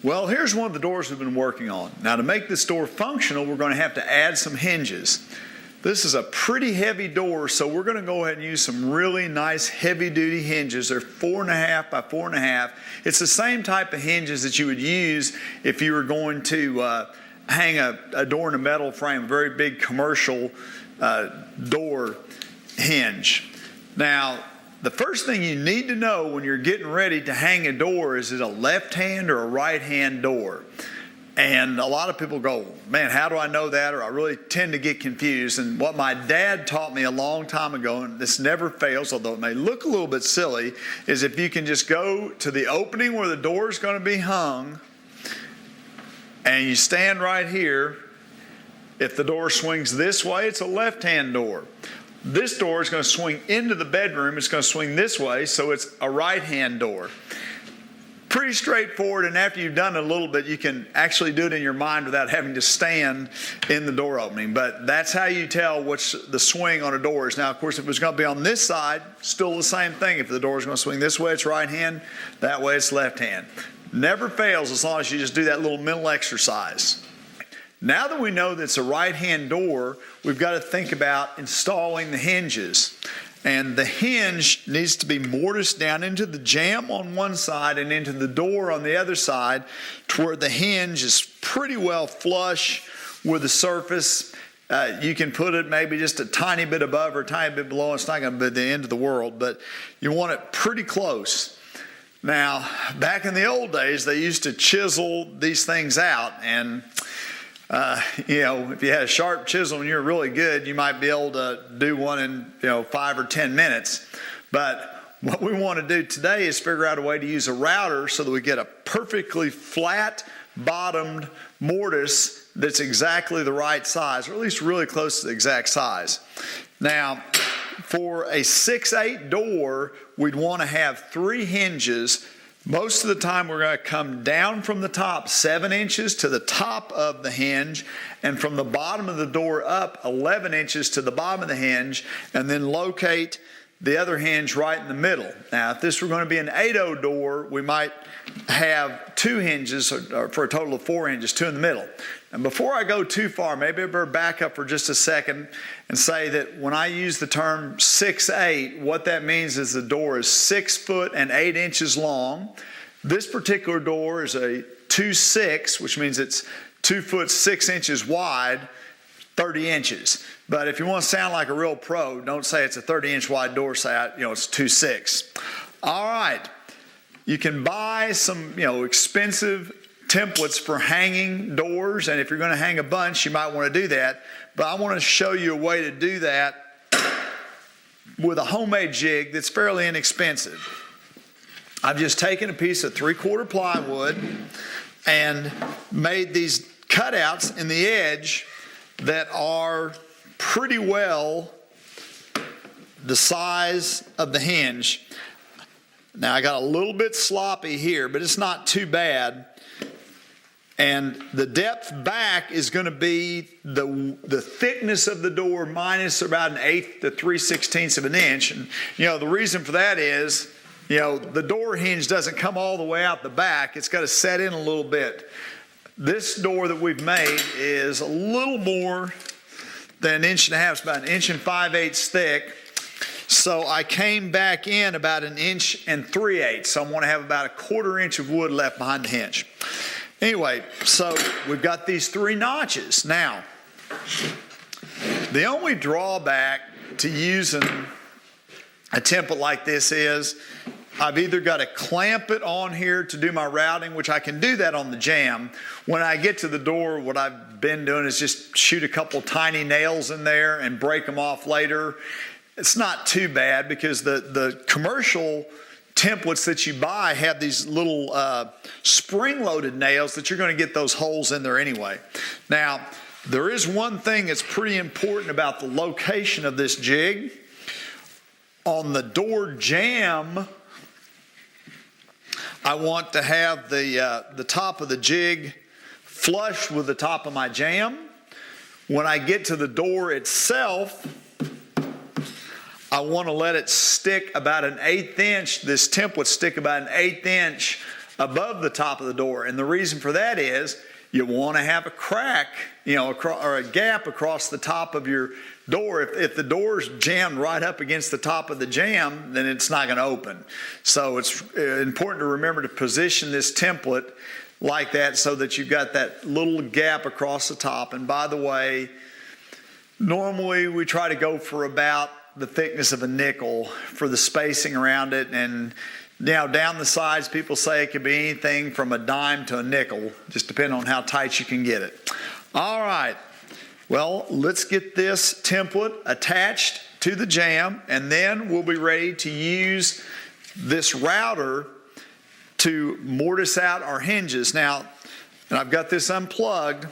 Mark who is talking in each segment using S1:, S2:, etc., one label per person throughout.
S1: Well, here's one of the doors we've been working on. Now, to make this door functional, we're going to have to add some hinges. This is a pretty heavy door, so we're going to go ahead and use some really nice heavy-duty hinges. They're 4.5 by 4.5. It's the same type of hinges that you would use if you were going to hang a door in a metal frame, a very big commercial door hinge. Now, the first thing you need to know when you're getting ready to hang a door is it a left-hand or a right-hand door? And a lot of people go, man, how do I know that? Or I really tend to get confused. And what my dad taught me a long time ago, and this never fails, although it may look a little bit silly, is if you can just go to the opening where the door is going to be hung, and you stand right here. If the door swings this way, it's a left-hand door. This door is going to swing into the bedroom. It's going to swing this way, so it's a right-hand door. Pretty straightforward, and after you've done it a little bit, you can actually do it in your mind without having to stand in the door opening. But that's how you tell which the swing on a door is. Now, of course, if it's going to be on this side, still the same thing. If the door is going to swing this way, it's right hand. That way, it's left hand. Never fails as long as you just do that little mental exercise. Now that we know that it's a right-hand door, we've got to think about installing the hinges. And the hinge needs to be mortised down into the jamb on one side and into the door on the other side to where the hinge is pretty well flush with the surface. You can put it maybe just a tiny bit above or a tiny bit below. It's not going to be the end of the world, but you want it pretty close. Now, back in the old days, they used to chisel these things out, and if you had a sharp chisel and you're really good, you might be able to do one in 5 or 10 minutes. But what we want to do today is figure out a way to use a router so that we get a perfectly flat bottomed mortise that's exactly the right size, or at least really close to the exact size. Now, for a 6/8 door, we'd want to have 3 hinges. Most of the time we're going to come down from the top 7 inches to the top of the hinge, and from the bottom of the door up 11 inches to the bottom of the hinge, and then locate the other hinge right in the middle. Now, if this were going to be an 8/0 door, we might have 2 hinges for a total of 4 hinges, 2 in the middle. And before I go too far, maybe I better back up for just a second and say that when I use the term 6/8, what that means is the door is 6 foot and 8 inches long. This particular door is a 2/6, which means it's 2 foot 6 inches wide, 30 inches. But if you want to sound like a real pro, don't say it's a 30-inch wide door, say it's 2/6. All right. You can buy some expensive templates for hanging doors, and if you're going to hang a bunch, you might want to do that. But I want to show you a way to do that with a homemade jig that's fairly inexpensive. I've just taken a piece of 3/4 plywood and made these cutouts in the edge that are pretty well the size of the hinge. Now, I got a little bit sloppy here, but it's not too bad. And the depth back is going to be the thickness of the door minus about 1/8 to 3/16 of an inch. And, the reason for that is, the door hinge doesn't come all the way out the back. It's got to set in a little bit. This door that we've made is a little more than 1.5 inches. It's about 1 5/8 thick. So I came back in about 1 3/8 inches. So I want to have about 1/4 inch of wood left behind the hinge. Anyway, so we've got these 3 notches. Now, the only drawback to using a template like this is I've either got to clamp it on here to do my routing, which I can do that on the jamb. When I get to the door, what I've been doing is just shoot a couple tiny nails in there and break them off later. It's not too bad because the commercial templates that you buy have these little spring-loaded nails that you're going to get those holes in there anyway. Now, there is one thing that's pretty important about the location of this jig. On the door jamb, I want to have the top of the jig flush with the top of my jamb. When I get to the door itself, I want to let it stick about 1/8 inch, this template stick about 1/8 inch above the top of the door. And the reason for that is you want to have a crack, or a gap across the top of your door. If the door's jammed right up against the top of the jamb, then it's not going to open. So it's important to remember to position this template like that so that you've got that little gap across the top. And by the way, normally we try to go for about the thickness of a nickel for the spacing around it. And now down the sides, people say it could be anything from a dime to a nickel, just depending on how tight you can get it. All right, well, let's get this template attached to the jamb, and then we'll be ready to use this router to mortise out our hinges. Now, and I've got this unplugged,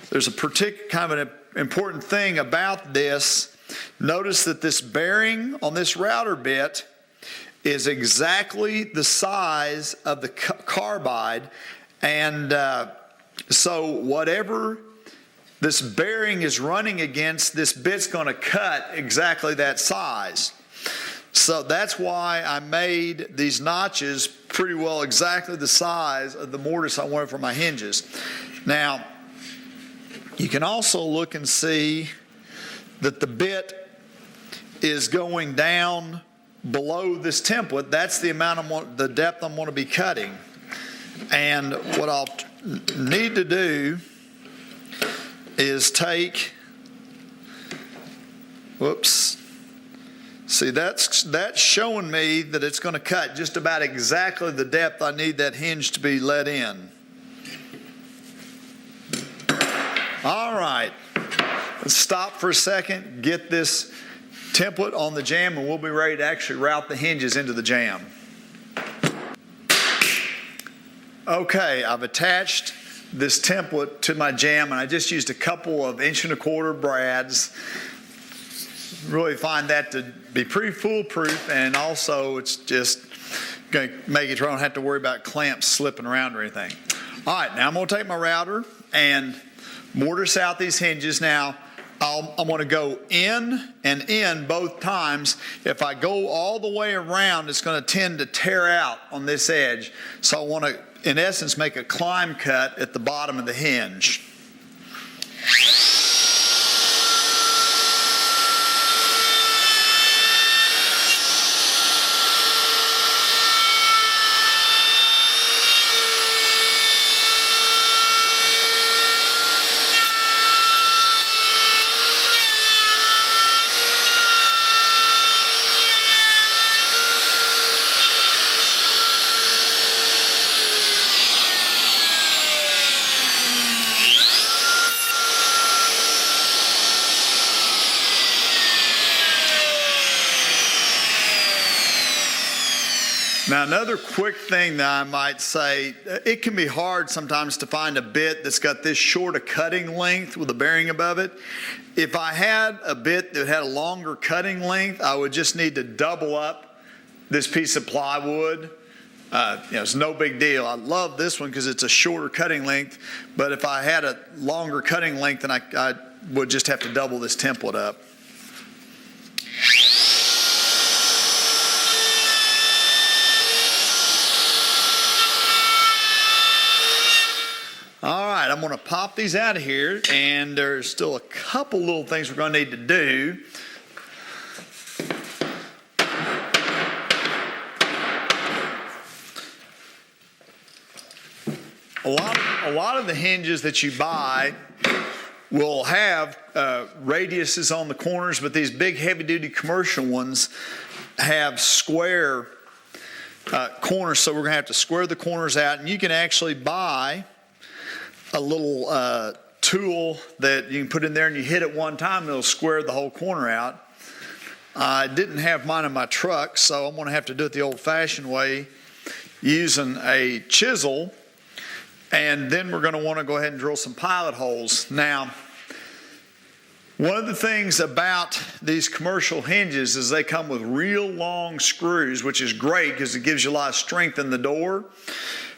S1: there's a particular kind of an important thing about this. Notice that this bearing on this router bit is exactly the size of the carbide, and so whatever this bearing is running against, this bit's going to cut exactly that size. So that's why I made these notches pretty well exactly the size of the mortise I wanted for my hinges. Now, you can also look and see that the bit is going down below this template. That's the amount the depth I'm going to be cutting. And what I'll need to do is take, see, that's showing me that it's going to cut just about exactly the depth I need that hinge to be let in. All right, let's stop for a second, get this template on the jamb, and we'll be ready to actually route the hinges into the jamb. Okay, I've attached this template to my jamb, and I just used a couple of 1 1/4" brads. Really find that to be pretty foolproof, and also it's just going to make it so I don't have to worry about clamps slipping around or anything. All right, now I'm going to take my router and mortise out these hinges. Now, I'm going to go in and in both times. If I go all the way around, it's going to tend to tear out on this edge. So I want to, in essence, make a climb cut at the bottom of the hinge. Now, another quick thing that I might say, it can be hard sometimes to find a bit that's got this short a cutting length with a bearing above it. If I had a bit that had a longer cutting length, I would just need to double up this piece of plywood. It's no big deal. I love this one because it's a shorter cutting length, but if I had a longer cutting length, then I would just have to double this template up. All right, I'm going to pop these out of here, and there's still a couple little things we're going to need to do. A lot of the hinges that you buy will have radiuses on the corners, but these big heavy-duty commercial ones have square corners, so we're going to have to square the corners out, and you can actually buy a little tool that you can put in there and you hit it one time and it'll square the whole corner out. I didn't have mine in my truck, so I'm going to have to do it the old-fashioned way using a chisel, and then we're going to want to go ahead and drill some pilot holes. Now, one of the things about these commercial hinges is they come with real long screws, which is great because it gives you a lot of strength in the door.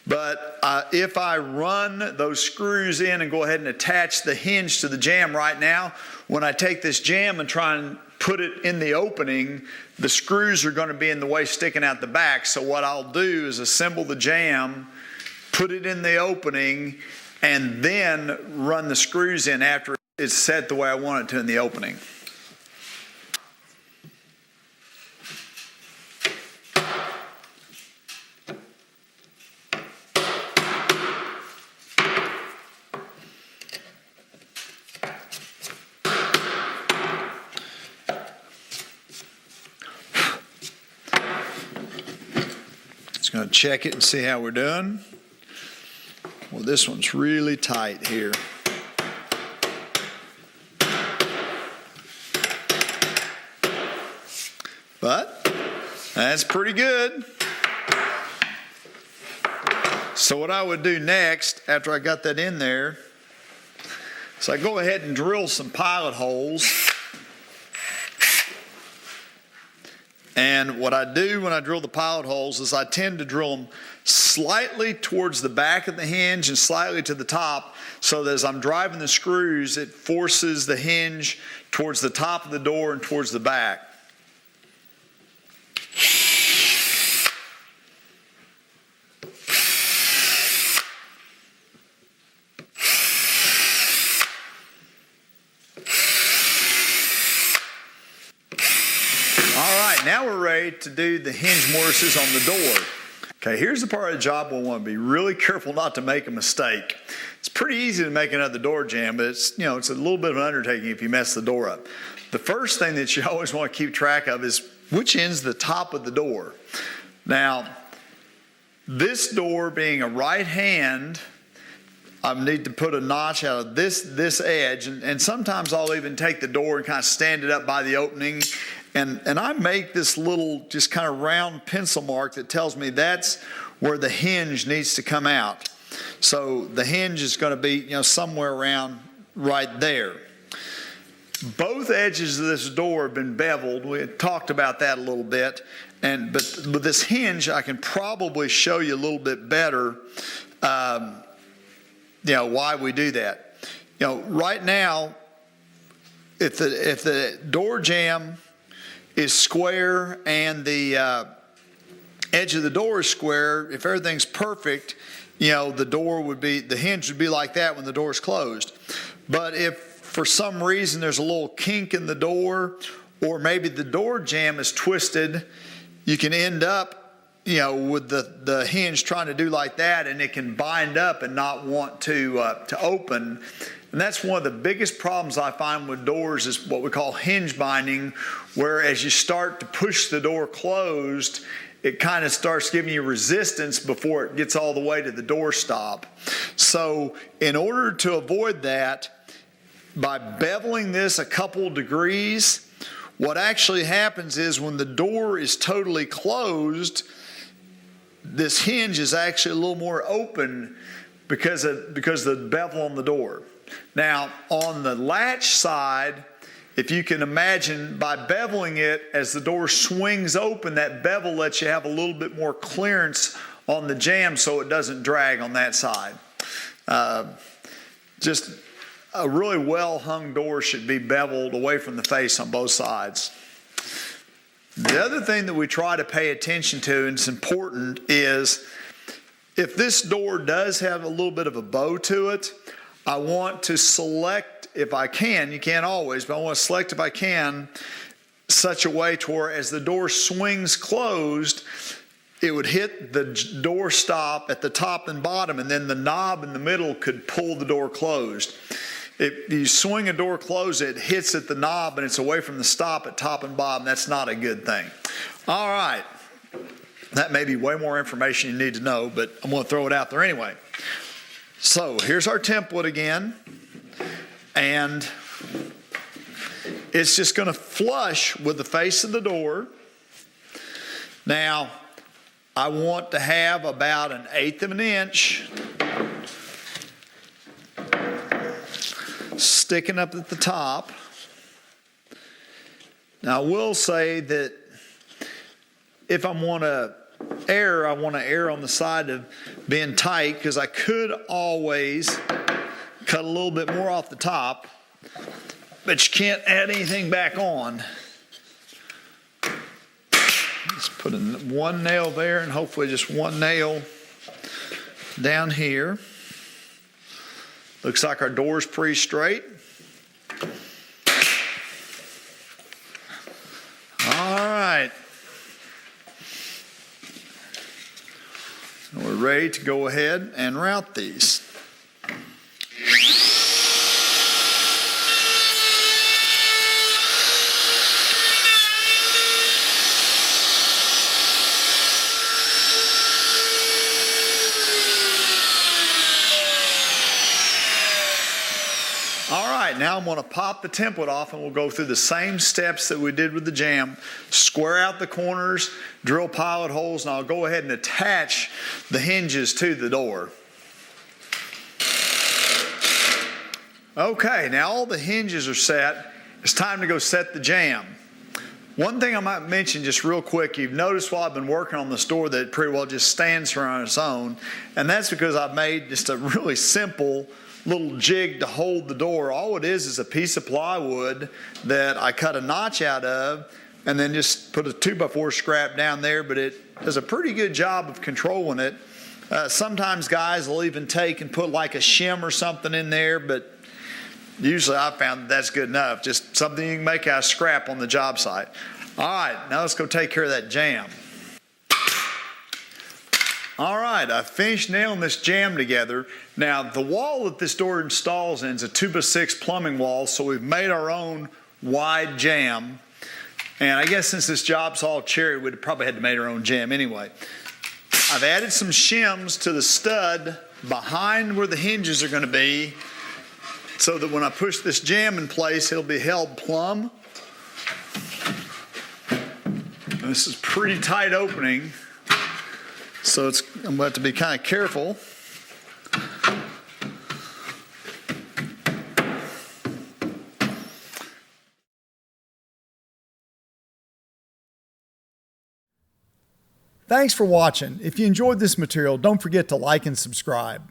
S1: But if I run those screws in and go ahead and attach the hinge to the jamb right now, when I take this jamb and try and put it in the opening, the screws are going to be in the way sticking out the back. So what I'll do is assemble the jamb put it in the opening, and then run the screws in after it's set the way I want it to in the opening. Just going to check it and see how we're doing. Well, this one's really tight here. But that's pretty good. So what I would do next, after I got that in there, is I go ahead and drill some pilot holes. And what I do when I drill the pilot holes is I tend to drill them slightly towards the back of the hinge and slightly to the top, so that as I'm driving the screws, it forces the hinge towards the top of the door and towards the back. Now we're ready to do the hinge mortises on the door. Okay, here's the part of the job we'll want to be really careful not to make a mistake. It's pretty easy to make another door jamb, but it's a little bit of an undertaking if you mess the door up. The first thing that you always want to keep track of is which end's the top of the door. Now, this door being a right hand, I need to put a notch out of this edge, and sometimes I'll even take the door and kind of stand it up by the opening. And I make this little just kind of round pencil mark that tells me that's where the hinge needs to come out. So the hinge is going to be somewhere around right there. Both edges of this door have been beveled. We had talked about that a little bit. But with this hinge, I can probably show you a little bit better why we do that. Right now, if the door jamb is square and the edge of the door is square, if everything's perfect, the hinge would be like that when the door is closed. But if for some reason there's a little kink in the door, or maybe the door jamb is twisted, you can end up with the hinge trying to do like that, and it can bind up and not want to open. And that's one of the biggest problems I find with doors is what we call hinge binding, where as you start to push the door closed, it kind of starts giving you resistance before it gets all the way to the door stop. So in order to avoid that, by beveling this a couple degrees, what actually happens is when the door is totally closed, this hinge is actually a little more open because of the bevel on the door. Now, on the latch side, if you can imagine, by beveling it, as the door swings open, that bevel lets you have a little bit more clearance on the jamb so it doesn't drag on that side. Just a really well-hung door should be beveled away from the face on both sides. The other thing that we try to pay attention to, and it's important, is if this door does have a little bit of a bow to it, I want to select, if I can, you can't always, but I want to select, if I can, such a way to where as the door swings closed, it would hit the door stop at the top and bottom, and then the knob in the middle could pull the door closed. If you swing a door closed, it hits at the knob and it's away from the stop at top and bottom. That's not a good thing. All right. That may be way more information you need to know, but I'm going to throw it out there anyway. So here's our template again, and it's just going to flush with the face of the door. Now, I want to have about 1/8 of an inch sticking up at the top. Now, I will say that if I want to err on the side of being tight, because I could always cut a little bit more off the top, but you can't add anything back on. Let's put in one nail there, and hopefully just one nail down here. Looks like our door's pretty straight. All right. We're ready to go ahead and route these. Now I'm going to pop the template off and we'll go through the same steps that we did with the jamb. Square out the corners, drill pilot holes, and I'll go ahead and attach the hinges to the door. Okay, now all the hinges are set. It's time to go set the jamb. One thing I might mention just real quick, you've noticed while I've been working on this door that it pretty well just stands here on its own, and that's because I've made just a really simple little jig to hold the door. All it is a piece of plywood that I cut a notch out of and then just put a 2x4 scrap down there, but it does a pretty good job of controlling it. Sometimes guys will even take and put like a shim or something in there, but usually I've found that's good enough. Just something you can make out of scrap on the job site. All right, now let's go take care of that jamb. All right, I finished nailing this jamb together. Now, the wall that this door installs in is a 2x6 plumbing wall, so we've made our own wide jamb. And I guess since this job's all cherry, we'd probably had to make our own jamb anyway. I've added some shims to the stud behind where the hinges are going to be so that when I push this jamb in place, it'll be held plumb. And this is pretty tight opening. So I'm going to have to be kind of careful. Thanks for watching. If you enjoyed this material, don't forget to like and subscribe.